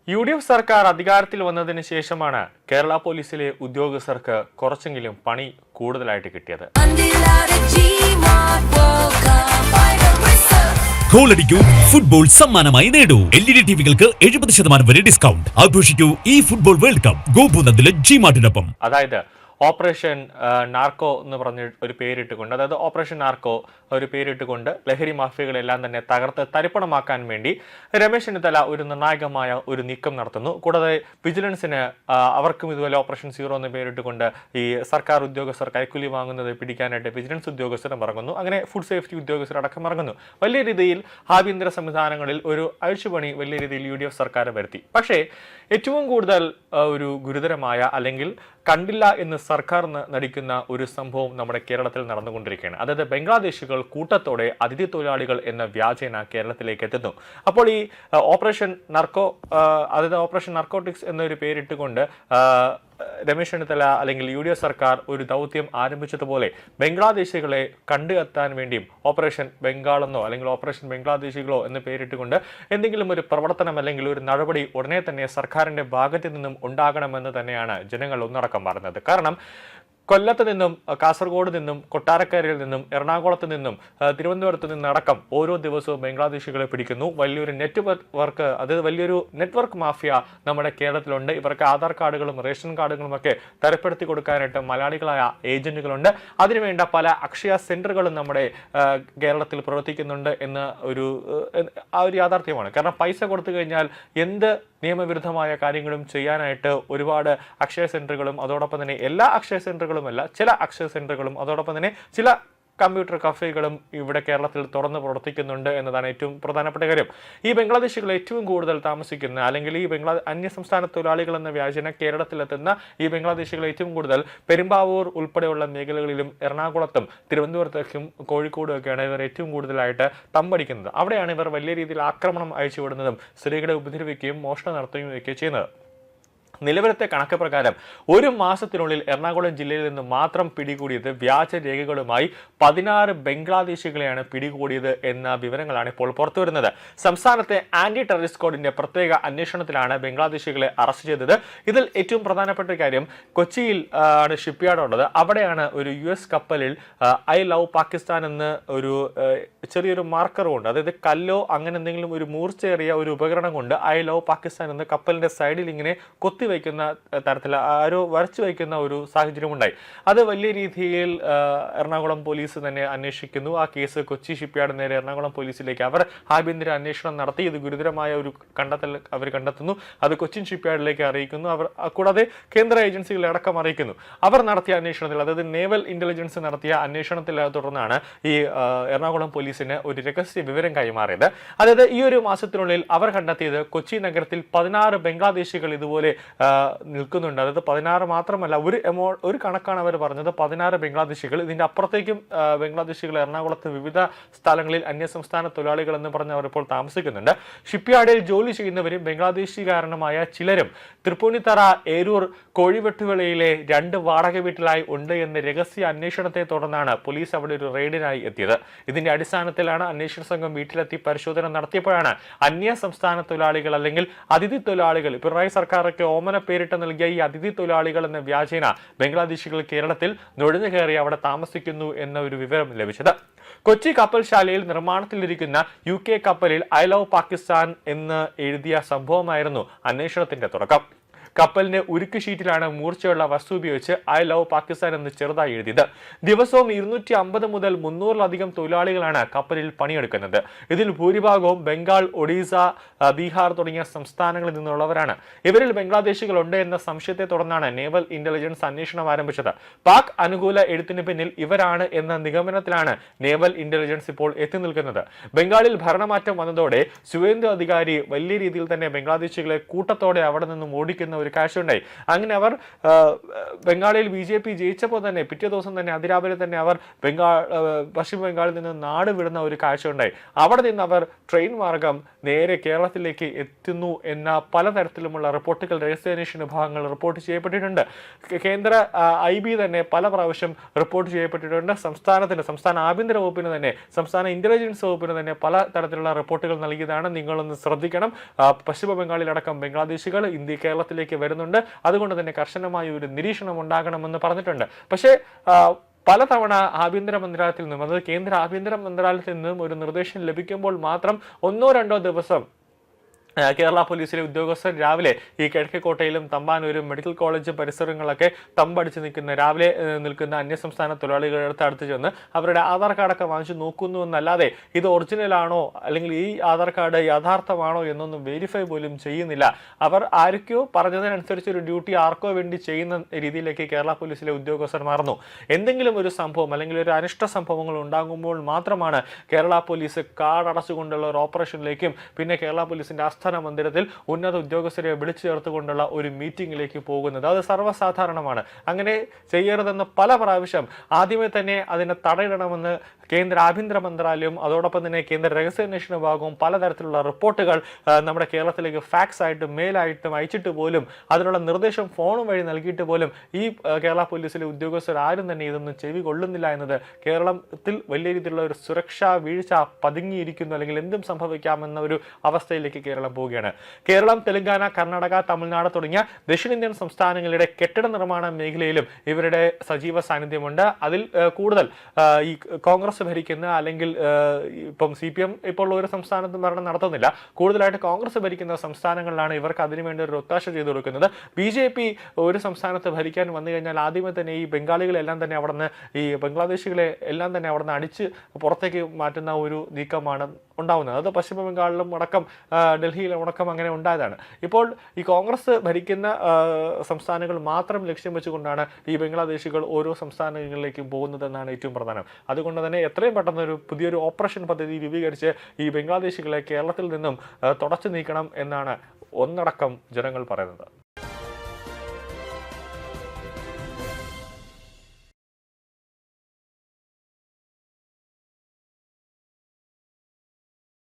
UDF സർക്കാർ അധികാരത്തിൽ വന്നതിന് ശേഷമാണ് കേരള പോലീസിലെ ഉദ്യോഗസ്ഥർക്ക് കുറച്ചെങ്കിലും പണി കൂടുതലായിട്ട് കിട്ടിയത്. ഗോളടിക്കൂ, ഫുട്ബോൾ സമ്മാനമായി നേടൂ. LED ടിവികൾക്ക് 70% വരെ ഡിസ്കൗണ്ട്. ആഘോഷിക്കൂ ഈ ഫുട്ബോൾ വേൾഡ് കപ്പ് ഗോപുനന്ദിലെ ജിമാർട്ടിനൊപ്പം. അതായത് ഓപ്പറേഷൻ നാർക്കോ എന്ന് പറഞ്ഞ ഒരു പേരിട്ടുകൊണ്ട്, അതായത് ഓപ്പറേഷൻ നാർക്കോ ഒരു പേരിട്ടുകൊണ്ട് ലഹരി മാഫിയകളെല്ലാം തന്നെ തകർത്ത് തരിപ്പണമാക്കാൻ വേണ്ടി രമേശ് ചെന്നിത്തല ഒരു നിർണായകമായ ഒരു നീക്കം നടത്തുന്നു. കൂടാതെ വിജിലൻസിന് അവർക്കും ഇതുപോലെ ഓപ്പറേഷൻ സീറോ എന്ന് പേരിട്ടുകൊണ്ട് ഈ സർക്കാർ ഉദ്യോഗസ്ഥർ കൈക്കൂലി വാങ്ങുന്നത് പിടിക്കാനായിട്ട് വിജിലൻസ് ഉദ്യോഗസ്ഥരും ഇറങ്ങുന്നു. അങ്ങനെ ഫുഡ് സേഫ്റ്റി ഉദ്യോഗസ്ഥർ അടക്കം ഇറങ്ങുന്നു. വലിയ രീതിയിൽ ആഭ്യന്തര സംവിധാനങ്ങളിൽ ഒരു അഴിച്ചുപണി വലിയ രീതിയിൽ UDF സർക്കാർ വരുത്തി. പക്ഷേ ഏറ്റവും കൂടുതൽ ഒരു ഗുരുതരമായ അല്ലെങ്കിൽ കണ്ടില്ല എന്ന് സർക്കാർ നടിക്കുന്ന ഒരു സംഭവം നമ്മുടെ കേരളത്തിൽ നടന്നുകൊണ്ടിരിക്കുകയാണ്. അതായത് ബംഗ്ലാദേശികൾ കൂട്ടത്തോടെ അതിഥി തൊഴിലാളികൾ എന്ന വ്യാജേന കേരളത്തിലേക്ക് എത്തുന്നു. അപ്പോൾ ഈ ഓപ്പറേഷൻ നാർക്കോട്ടിക്സ് എന്നൊരു പേരിട്ടുകൊണ്ട് രമേശ് ചെന്നിത്തല അല്ലെങ്കിൽ UDF സർക്കാർ ഒരു ദൗത്യം ആരംഭിച്ചതുപോലെ ബംഗ്ലാദേശികളെ കണ്ടെത്താൻ വേണ്ടിയും ഓപ്പറേഷൻ ബംഗാളെന്നോ അല്ലെങ്കിൽ ഓപ്പറേഷൻ ബംഗ്ലാദേശികളോ എന്ന് പേരിട്ടുകൊണ്ട് എന്തെങ്കിലും ഒരു പ്രവർത്തനം അല്ലെങ്കിൽ ഒരു നടപടി ഉടനെ തന്നെ സർക്കാരിന്റെ ഭാഗത്തു നിന്നും ഉണ്ടാകണമെന്ന് തന്നെയാണ് ജനങ്ങൾ ഒന്നടക്കം പറഞ്ഞത്. കാരണം കൊല്ലത്ത് നിന്നും കാസർഗോഡ് നിന്നും കൊട്ടാരക്കരയിൽ നിന്നും എറണാകുളത്ത് നിന്നും തിരുവനന്തപുരത്ത് നിന്നടക്കം ഓരോ ദിവസവും ബംഗ്ലാദേശികളെ പിടിക്കുന്നു. വലിയൊരു നെറ്റ്വർക്ക്, അതായത് വലിയൊരു നെറ്റ്വർക്ക് മാഫിയ നമ്മുടെ കേരളത്തിലുണ്ട്. ഇവർക്ക് ആധാർ കാർഡുകളും റേഷൻ കാർഡുകളും ഒക്കെ തരപ്പെടുത്തി കൊടുക്കാനായിട്ട് മലയാളികളായ ഏജന്റുകളുണ്ട്. അതിനുവേണ്ട പല അക്ഷയ സെന്ററുകളും നമ്മുടെ കേരളത്തിൽ പ്രവർത്തിക്കുന്നുണ്ട് എന്ന ഒരു യാഥാർത്ഥ്യമാണ്. കാരണം പൈസ കൊടുത്തു കഴിഞ്ഞാൽ എന്ത് നിയമവിരുദ്ധമായ കാര്യങ്ങളും ചെയ്യാനായിട്ട് ഒരുപാട് അക്ഷയ സെന്ററുകളും, അതോടൊപ്പം തന്നെ എല്ലാ അക്ഷയ സെന്ററുകളുമല്ല, ചില അക്ഷയ സെന്ററുകളും അതോടൊപ്പം തന്നെ ചില കമ്പ്യൂട്ടർ കഫേകളും ഇവിടെ കേരളത്തിൽ തുറന്ന് പ്രവർത്തിക്കുന്നുണ്ട് എന്നതാണ് ഏറ്റവും പ്രധാനപ്പെട്ട കാര്യം. ഈ ബംഗ്ലാദേശികൾ ഏറ്റവും കൂടുതൽ താമസിക്കുന്ന അല്ലെങ്കിൽ ഈ അന്യസംസ്ഥാന തൊഴിലാളികൾ എന്ന വ്യാജന കേരളത്തിലെത്തുന്ന ഈ ബംഗ്ലാദേശികൾ ഏറ്റവും കൂടുതൽ പെരുമ്പാവൂർ ഉൾപ്പെടെയുള്ള മേഖലകളിലും എറണാകുളത്തും തിരുവനന്തപുരത്തേക്കും കോഴിക്കോടും ഒക്കെയാണ് ഇവർ ഏറ്റവും കൂടുതലായിട്ട് തമ്പടിക്കുന്നത്. അവിടെയാണ് ഇവർ വലിയ രീതിയിൽ ആക്രമണം അയച്ചുവിടുന്നതും സ്ത്രീകളെ ഉപദ്രവിക്കുകയും മോഷണം നടത്തുകയും ഒക്കെ ചെയ്യുന്നത്. നിലവിലത്തെ കണക്ക് പ്രകാരം ഒരു മാസത്തിനുള്ളിൽ എറണാകുളം ജില്ലയിൽ നിന്ന് മാത്രം പിടികൂടിയത് വ്യാജ രേഖകളുമായി 16 ബംഗ്ലാദേശികളെയാണ് പിടികൂടിയത് എന്ന വിവരങ്ങളാണ് ഇപ്പോൾ പുറത്തുവരുന്നത്. സംസ്ഥാനത്തെ ആന്റി ടെററിസ്റ്റ് സ്ക്വാഡിന്റെ പ്രത്യേക അന്വേഷണത്തിലാണ് ബംഗ്ലാദേശികളെ അറസ്റ്റ് ചെയ്തത്. ഇതിൽ ഏറ്റവും പ്രധാനപ്പെട്ട കാര്യം കൊച്ചിയിൽ ആണ് ഷിപ്പ്യാർഡ് ഉള്ളത്. അവിടെയാണ് ഒരു US കപ്പലിൽ ഐ ലവ് പാകിസ്ഥാൻ എന്ന് ഒരു ചെറിയൊരു മാർക്കറും ഉണ്ട്. അതായത് കല്ലോ അങ്ങനെ എന്തെങ്കിലും ഒരു മൂർച്ചയേറിയ ഒരു ഉപകരണം കൊണ്ട് ഐ ലവ് പാകിസ്ഥാൻ എന്ന് കപ്പലിന്റെ സൈഡിൽ ഇങ്ങനെ വയ്ക്കുന്ന തരത്തിൽ ആരോ വരച്ചു വയ്ക്കുന്ന ഒരു സാഹചര്യം ഉണ്ടായി. അത് വലിയ രീതിയിൽ എറണാകുളം പോലീസ് തന്നെ അന്വേഷിക്കുന്നു. ആ കേസ് കൊച്ചി ഷിപ്പ്യാർഡ് നേരെ എറണാകുളം പോലീസിലേക്ക് അവർ ആഭ്യന്തര അന്വേഷണം നടത്തി. ഇത് ഗുരുതരമായ ഒരു കണ്ടെത്തൽ അവർ കണ്ടെത്തുന്നു. അത് കൊച്ചിൻ ഷിപ്പ്യാർഡിലേക്ക് അറിയിക്കുന്നു. അവർ കൂടാതെ കേന്ദ്ര ഏജൻസികളെ അടക്കം അറിയിക്കുന്നു. അവർ നടത്തിയ അന്വേഷണത്തിൽ, അതായത് നേവൽ ഇന്റലിജൻസ് നടത്തിയ അന്വേഷണത്തിൽ തുടർന്നാണ് ഈ എറണാകുളം പോലീസിന് ഒരു രഹസ്യ വിവരം കൈമാറിയത്. അതായത് ഈ ഒരു മാസത്തിനുള്ളിൽ അവർ കണ്ടെത്തിയത് കൊച്ചി നഗരത്തിൽ 16 ബംഗ്ലാദേശികൾ ഇതുപോലെ നിൽക്കുന്നുണ്ട്. അതായത് 16 മാത്രമല്ല, ഒരു കണക്കാണ് അവർ പറഞ്ഞത് 16 ബംഗ്ലാദേശികൾ. ഇതിന്റെ അപ്പുറത്തേക്കും ബംഗ്ലാദേശികൾ എറണാകുളത്ത് വിവിധ സ്ഥലങ്ങളിൽ അന്യസംസ്ഥാന തൊഴിലാളികൾ എന്ന് പറഞ്ഞ് അവർ ഇപ്പോൾ താമസിക്കുന്നുണ്ട്. ഷിപ്പ്യാർഡിൽ ജോലി ചെയ്യുന്നവരും ബംഗ്ലാദേശികാരനുമായ ചിലരും തൃപ്പൂണിത്തറ, ഏരൂർ, കോഴിവെട്ടുവിളയിലെ 2 വാടക വീട്ടിലായി ഉണ്ട് എന്ന രഹസ്യ അന്വേഷണത്തെ തുടർന്നാണ് പോലീസ് അവിടെ ഒരു റെയ്ഡിനായി എത്തിയത്. ഇതിന്റെ അടിസ്ഥാനത്തിലാണ് അന്വേഷണ സംഘം വീട്ടിലെത്തി പരിശോധന നടത്തിയപ്പോഴാണ് അന്യ സംസ്ഥാന തൊഴിലാളികൾ അല്ലെങ്കിൽ അതിഥി തൊഴിലാളികൾ, പിണറായി സർക്കാരൊക്കെ ഓമന പേരിട്ട് നൽകിയ ഈ അതിഥി തൊഴിലാളികൾ എന്ന വ്യാജേന ബംഗ്ലാദേശികൾ കേരളത്തിൽ നുഴഞ്ഞു കയറി അവിടെ താമസിക്കുന്നു എന്ന ഒരു വിവരം ലഭിച്ചത്. കൊച്ചി കപ്പൽശാലയിൽ നിർമ്മാണത്തിലിരിക്കുന്ന UK കപ്പലിൽ ഐ ലവ് പാകിസ്ഥാൻ എന്ന് എഴുതിയ സംഭവമായിരുന്നു അന്വേഷണത്തിന്റെ തുടക്കം. കപ്പലിന്റെ ഉരുക്ക് ഷീറ്റിലാണ് മൂർച്ചയുള്ള വസ്തു ഉപയോഗിച്ച് ഐ ലവ് പാകിസ്ഥാൻ എന്ന് ചെറുതായി എഴുതിയത്. ദിവസവും 250 മുതൽ 300-ലധികം തൊഴിലാളികളാണ് കപ്പലിൽ പണിയെടുക്കുന്നത്. ഇതിൽ ഭൂരിഭാഗവും ബംഗാൾ, ഒഡീസ, ബീഹാർ തുടങ്ങിയ സംസ്ഥാനങ്ങളിൽ നിന്നുള്ളവരാണ്. ഇവരിൽ ബംഗ്ലാദേശികളുണ്ട് എന്ന സംശയത്തെ തുടർന്നാണ് നേവൽ ഇന്റലിജൻസ് അന്വേഷണം ആരംഭിച്ചത്. പാക് അനുകൂല എഴുത്തിന് പിന്നിൽ ഇവരാണ് എന്ന നിഗമനത്തിലാണ് നേവൽ ഇന്റലിജൻസ് ഇപ്പോൾ എത്തി നിൽക്കുന്നത്. ബംഗാളിൽ ഭരണമാറ്റം വന്നതോടെ സുവേന്ദു അധികാരി വലിയ രീതിയിൽ തന്നെ ബംഗ്ലാദേശികളെ കൂട്ടത്തോടെ അവിടെ നിന്നും ഓടിക്കുന്ന ഒരു കാഴ്ചയുണ്ടായി. അങ്ങനെ അവർ ബംഗാളിൽ BJP ജയിച്ചപ്പോൾ തന്നെ പിറ്റേ ദിവസം തന്നെ അതിരാവിലെ തന്നെ അവർ പശ്ചിമ ബംഗാളിൽ നിന്ന് നാട് വിടുന്ന ഒരു കാഴ്ചയുണ്ടായി. അവിടെ നിന്ന് അവർ ട്രെയിൻ മാർഗം നേരെ കേരളത്തിലേക്ക് എത്തുന്നു എന്ന പലതരത്തിലുമുള്ള റിപ്പോർട്ടുകൾ രഹസ്യാന്വേഷണ വിഭാഗങ്ങൾ റിപ്പോർട്ട് ചെയ്യപ്പെട്ടിട്ടുണ്ട്. കേന്ദ്ര IB തന്നെ പല പ്രാവശ്യം റിപ്പോർട്ട് ചെയ്യപ്പെട്ടിട്ടുണ്ട്. സംസ്ഥാന ആഭ്യന്തര വകുപ്പിന് തന്നെ, സംസ്ഥാന ഇന്റലിജൻസ് വകുപ്പിന് തന്നെ പല തരത്തിലുള്ള റിപ്പോർട്ടുകൾ നൽകിയതാണ്. നിങ്ങളൊന്ന് ശ്രദ്ധിക്കണം. പശ്ചിമ ബംഗാളിലടക്കം ബംഗ്ലാദേശികൾ കേരളത്തിലേക്ക് വരുന്നുണ്ട്, അതുകൊണ്ട് തന്നെ കർശനമായ ഒരു നിരീക്ഷണം ഉണ്ടാകണമെന്ന് പറഞ്ഞിട്ടുണ്ട്. പക്ഷേ പലതവണ ആഭ്യന്തര മന്ത്രാലയത്തിൽ നിന്നും, അതായത് കേന്ദ്ര ആഭ്യന്തര മന്ത്രാലയത്തിൽ നിന്നും ഒരു നിർദ്ദേശം ലഭിക്കുമ്പോൾ മാത്രം 1-2 ദിവസം കേരള പോലീസിലെ ഉദ്യോഗസ്ഥർ രാവിലെ ഈ കിഴക്കേക്കോട്ടയിലും തമ്പാനൂരും മെഡിക്കൽ കോളേജ് പരിസരങ്ങളൊക്കെ തമ്പടിച്ച് രാവിലെ നിൽക്കുന്ന അന്യസംസ്ഥാന തൊഴിലാളികളുടെ അടുത്ത് ചെന്ന് അവരുടെ ആധാർ കാർഡൊക്കെ വാങ്ങിച്ച് നോക്കുന്നു എന്നല്ലാതെ ഇത് ഒറിജിനൽ ആണോ അല്ലെങ്കിൽ ഈ ആധാർ കാർഡ് യഥാർത്ഥമാണോ എന്നൊന്നും വെരിഫൈ പോലും ചെയ്യുന്നില്ല. അവർ ആർക്കോ പറഞ്ഞതിനനുസരിച്ച് ഒരു ഡ്യൂട്ടി ആർക്കോ വേണ്ടി ചെയ്യുന്ന രീതിയിലേക്ക് കേരള പോലീസിലെ ഉദ്യോഗസ്ഥർ മാറുന്നു. എന്തെങ്കിലും ഒരു സംഭവം അല്ലെങ്കിൽ ഒരു അനിഷ്ട സംഭവങ്ങൾ ഉണ്ടാകുമ്പോൾ മാത്രമാണ് കേരള പോലീസ് കാർഡ് അടച്ചുകൊണ്ടുള്ള ഒരു ഓപ്പറേഷനിലേക്കും പിന്നെ കേരള പോലീസിന്റെ ആസ്ഥാന മന്ദിരത്തിൽ ഉന്നത ഉദ്യോഗസ്ഥരെ വിളിച്ചു ചേർത്തുകൊണ്ടുള്ള ഒരു മീറ്റിംഗിലേക്ക് പോകുന്നത്. അത് സർവ്വസാധാരണമാണ്. അങ്ങനെ ചെയ്യരുതെന്ന് പല പ്രാവശ്യം ആദ്യമേ തന്നെ അതിനെ തടയിടണമെന്ന് കേന്ദ്ര ആഭ്യന്തര മന്ത്രാലയവും അതോടൊപ്പം തന്നെ കേന്ദ്ര രഹസ്യാന്വേഷണ വിഭാഗവും പലതരത്തിലുള്ള റിപ്പോർട്ടുകൾ നമ്മുടെ കേരളത്തിലേക്ക് ഫാക്സ് ആയിട്ടും മെയിലായിട്ടും അയച്ചിട്ട് പോലും അതിനുള്ള നിർദ്ദേശം ഫോൺ വഴി നൽകിയിട്ട് പോലും ഈ കേരള പോലീസിലെ ഉദ്യോഗസ്ഥർ ആരും തന്നെ ഇതൊന്നും ചെവി കൊള്ളുന്നില്ല എന്നത് കേരളത്തിൽ വലിയ രീതിയിലുള്ള ഒരു സുരക്ഷാ വീഴ്ച പതുങ്ങിയിരിക്കുന്നു, അല്ലെങ്കിൽ എന്തും സംഭവിക്കാമെന്ന ഒരു അവസ്ഥയിലേക്ക് കേരളം പോവുകയാണ്. കേരളം, തെലങ്കാന, കർണാടക, തമിഴ്നാട് തുടങ്ങിയ ദക്ഷിണേന്ത്യൻ സംസ്ഥാനങ്ങളുടെ കെട്ടിട നിർമ്മാണ മേഖലയിലും ഇവരുടെ സജീവ സാന്നിധ്യമുണ്ട്. അതിൽ കൂടുതൽ ഈ കോൺഗ്രസ് ഭരിക്കുന്ന അല്ലെങ്കിൽ ഇപ്പം CPM ഇപ്പോൾ ഒരു സംസ്ഥാനത്ത് ഭരണം നടത്തുന്നില്ല, കൂടുതലായിട്ട് കോൺഗ്രസ് ഭരിക്കുന്ന സംസ്ഥാനങ്ങളിലാണ് ഇവർക്ക് അതിനുവേണ്ടി ഒരു ഒത്താശ ചെയ്തു കൊടുക്കുന്നത്. BJP ഒരു സംസ്ഥാനത്ത് ഭരിക്കാൻ വന്നു കഴിഞ്ഞാൽ ആദ്യമേ തന്നെ ഈ ബംഗാളികളെല്ലാം തന്നെ അവിടുന്ന്, ഈ ബംഗ്ലാദേശികളെ എല്ലാം തന്നെ അവിടുന്ന് അടിച്ച് പുറത്തേക്ക് മാറ്റുന്ന ഒരു നീക്കമാണ് ഉണ്ടാവുന്നത്. അത് പശ്ചിമ ബംഗാളിലും അടക്കം ഡൽഹിയിലും അടക്കം അങ്ങനെ ഉണ്ടായതാണ്. ഇപ്പോൾ ഈ കോൺഗ്രസ് ഭരിക്കുന്ന സംസ്ഥാനങ്ങൾ മാത്രം ലക്ഷ്യം വെച്ചുകൊണ്ടാണ് ഈ ബംഗ്ലാദേശികൾ ഓരോ സംസ്ഥാനങ്ങളിലേക്കും പോകുന്നതെന്നാണ് ഏറ്റവും പ്രധാനം. അതുകൊണ്ട് തന്നെ എത്രയും പെട്ടെന്ന് ഒരു പുതിയൊരു ഓപ്പറേഷൻ പദ്ധതി രൂപീകരിച്ച് ഈ ബംഗ്ലാദേശികളെ കേരളത്തിൽ നിന്നും തുടച്ചു നീക്കണം എന്നാണ് ഒന്നടക്കം ജനങ്ങൾ പറയുന്നത്.